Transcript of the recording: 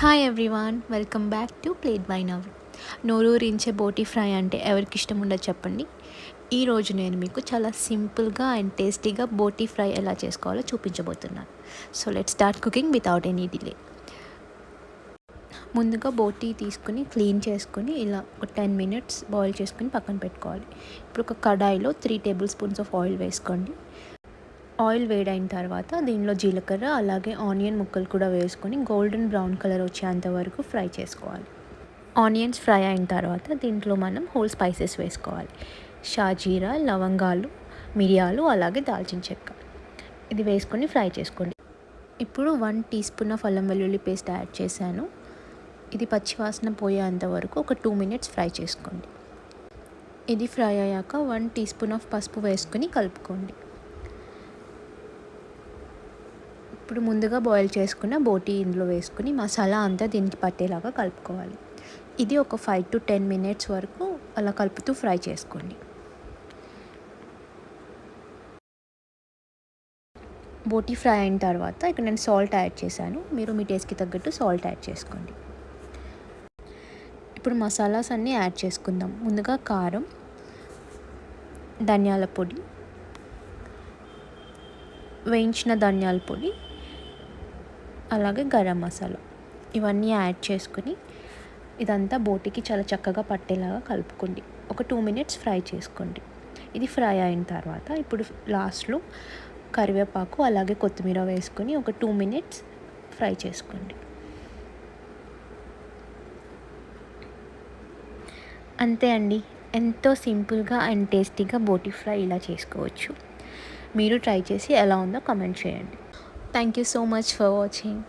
Hi everyone, welcome back to plate by now. నోరూరించే boti fry అంటే ఎవరికి ఇష్టం ఉండదు చెప్పండి. ఈరోజు నేను మీకు చాలా సింపుల్గా అండ్ టేస్టీగా బోటీ ఫ్రై ఎలా చేసుకోవాలో చూపించబోతున్నాను. So let's start cooking without any delay. ముందుగా బోటీ తీసుకుని క్లీన్ చేసుకుని ఇలా ఒక 10 minutes బాయిల్ చేసుకుని పక్కన పెట్టుకోవాలి. ఇప్పుడు ఒక కడాయిలో 3 tablespoons ఆఫ్ ఆయిల్ వేసుకోండి. ఆయిల్ వేడైన తర్వాత దీనిలో జీలకర్ర అలాగే ఆనియన్ ముక్కలు కూడా వేసుకొని గోల్డెన్ బ్రౌన్ కలర్ వచ్చేంత వరకు ఫ్రై చేసుకోవాలి. ఆనియన్స్ ఫ్రై అయిన తర్వాత దీంట్లో మనం హోల్ స్పైసెస్ వేసుకోవాలి. షాజీరా, లవంగాలు, మిరియాలు అలాగే దాల్చిన చెక్క. ఇది వేసుకొని ఫ్రై చేసుకోండి. ఇప్పుడు 1 teaspoon ఆఫ్ అల్లం వెల్లుల్లి పేస్ట్ యాడ్ చేశాను. ఇది పచ్చివాసన పోయేంత వరకు ఒక 2 minutes ఫ్రై చేసుకోండి. ఇది ఫ్రై అయ్యాక 1 teaspoon ఆఫ్ పసుపు వేసుకొని కలుపుకోండి. ఇప్పుడు ముందుగా బాయిల్ చేసుకున్న బోటీ ఇందులో వేసుకుని మసాలా అంతా దీనికి పట్టేలాగా కలుపుకోవాలి. ఇది ఒక 5 to 10 minutes వరకు అలా కలుపుతూ ఫ్రై చేసుకోండి. బోటీ ఫ్రై అయిన తర్వాత ఇక్కడ నేను సాల్ట్ యాడ్ చేశాను. మీరు మీ టేస్ట్కి తగ్గట్టు సాల్ట్ యాడ్ చేసుకోండి. ఇప్పుడు మసాలాస్ అన్నీ యాడ్ చేసుకుందాం. ముందుగా కారం, ధనియాల పొడి, వేయించిన ధనియాల పొడి, అలాగే గరం మసాలా ఇవన్నీ యాడ్ చేసుకుని ఇదంతా బోటీకి చాలా చక్కగా పట్టేలాగా కలుపుకోండి. ఒక 2 minutes ఫ్రై చేసుకోండి. ఇది ఫ్రై అయిన తర్వాత ఇప్పుడు లాస్ట్లో కరివేపాకు అలాగే కొత్తిమీర వేసుకొని ఒక 2 minutes ఫ్రై చేసుకోండి. అంతే అండి, ఎంతో సింపుల్గా అండ్ టేస్టీగా బోటీ ఫ్రై ఇలా చేసుకోవచ్చు. మీరు ట్రై చేసి ఎలా ఉందో కామెంట్ చేయండి. Thank you so much for watching.